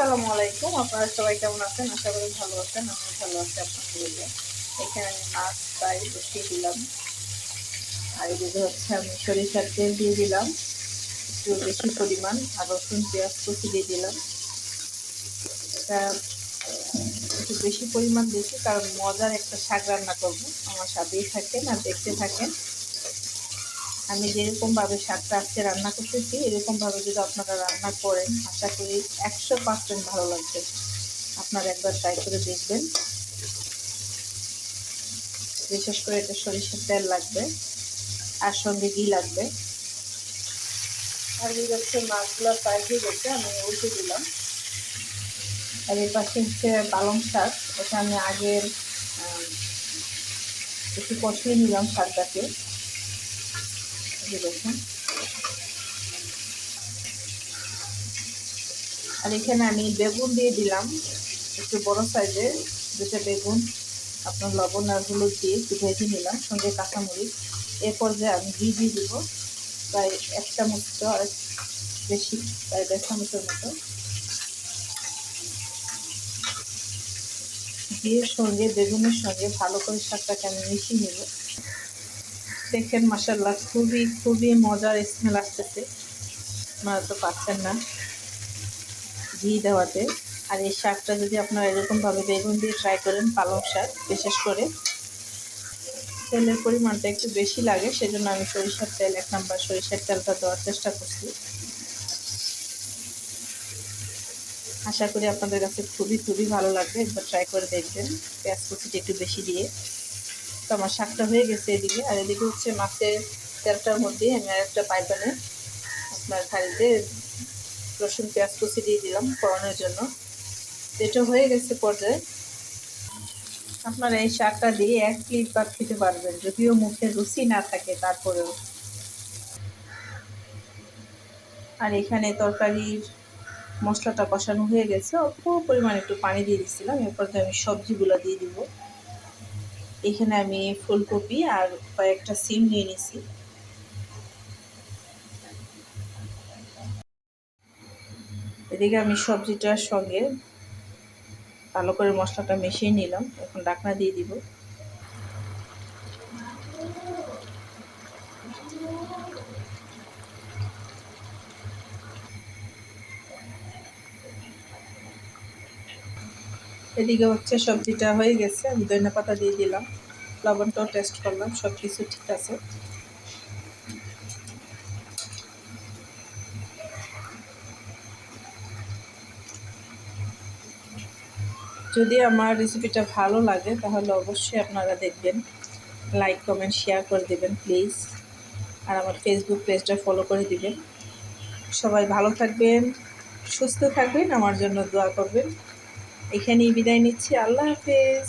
আসসালামু আলাইকুম। আপনারা সবাই কেমন আছেন? আশা করি ভালো আছেন। আমি ভালো আছি আলহামদুলিল্লাহ। এখানে আমি মাছ ফ্রাই বসিয়ে দিলাম। আর এদিকে হচ্ছে আমি সরিষার তেল দিয়ে দিলাম একটু বেশি পরিমাণ, আর রসুন পেঁয়াজ কুচি দিয়ে দিলাম। এটা একটু বেশি পরিমাণ দিয়েছি কারণ মজার একটা শাক রান্না করবো। আমার সাথেই থাকেন আর দেখতে থাকেন। আমি যেরকমভাবে শাকটা আজকে রান্না করতেছি এরকমভাবে যদি আপনারা রান্না করেন আশা করি 100% ভালো লাগবে। আপনারা একবার ট্রাই করে দেখবেন। বিশেষ করে এটা সরিষার তেল লাগবে আর সঙ্গে ঘি লাগবে। আর এই হচ্ছে মাছগুলো ফ্রাই হয়ে গেছে, আমি উল্টে দিলাম। আর এর পাশে হচ্ছে পালং শাক, এটা আমি আগে একটু কষিয়ে নিলাম শাকটাকে। দেখুন, আর এখানে আমি বেগুন দিয়ে দিলাম একটু বড় সাইজের দুটো বেগুন। আপনার লবণ আর হলুদ দিয়ে একটু ভেজে নিলাম, সঙ্গে কাঁচামরিচ। এরপর যে আমি ঘি দিয়ে দিব প্রায় 1 চামচ, আর বেশি, প্রায় 1.5 চামচের মতো। ঘিয়ের সঙ্গে বেগুনের সঙ্গে ভালো করে শাকটাকে আমি মিশিয়ে নেব। দেখেন মাশাআল্লাহ খুবই খুবই মজার স্মেল আসতেছে, আপনারা তো পাচ্ছেন না ঘি দেওয়াতে। আর এই শাকটা যদি আপনারা এরকমভাবে বেগুন দিয়ে ট্রাই করেন, পালং শাক বিশেষ করে, তেলের পরিমাণটা একটু বেশি লাগে, সেজন্য আমি সরিষার তেল 1 নাম্বার সরিষার তেলটা দেওয়ার চেষ্টা করছি। আশা করি আপনাদের কাছে খুবই খুবই ভালো লাগবে, একবার ট্রাই করে দেখবেন পেঁয়াজ কুচিটা একটু বেশি দিয়ে। তো আমার শাকটা হয়ে গেছে এদিকে। আর এদিকে হচ্ছে মাছের তেলটার মধ্যে আমি আর একটা পাইপানে আপনার হাঁড়িতে রসুন পেঁয়াজ কুচি দিয়ে দিলাম ফোড়নের জন্য। এটা হয়ে গেছে পর্যায়ে। আপনারা এই শাকটা দিয়ে 1 প্লেট ভাত খেতে পারবেন, যদিও মুখের রুচি না থাকে তারপরেও। আর এখানে তরকারির মশলাটা কষানো হয়ে গেছে, অল্প পরিমাণে একটু পানি দিয়ে দিচ্ছিলাম। এরপর আমি সবজিগুলো দিয়ে দিব। এখানে আমি ফুলকপি আর কয়েকটা সিম নিয়ে নিছি। এদিকে আমি সবজিটার সঙ্গে ভালো করে মশলাটা মিশিয়ে নিলাম। এখন ঢাকনা দিয়ে দিব। এদিকে হচ্ছে সবজিটা হয়ে গেছে, আমি ধনেপাতা দিয়ে দিলাম, লবণটাও টেস্ট করলাম, সব কিছু ঠিক আছে। যদি আমার রেসিপিটা ভালো লাগে তাহলে অবশ্যই আপনারা দেখবেন, লাইক কমেন্ট শেয়ার করে দেবেন প্লিজ। আর আমার ফেসবুক পেজটা ফলো করে দিবেন। সবাই ভালো থাকবেন, সুস্থ থাকবেন, আমার জন্য দোয়া করবেন। এখানেই বিদায় নিচ্ছি। আল্লাহ হাফেজ।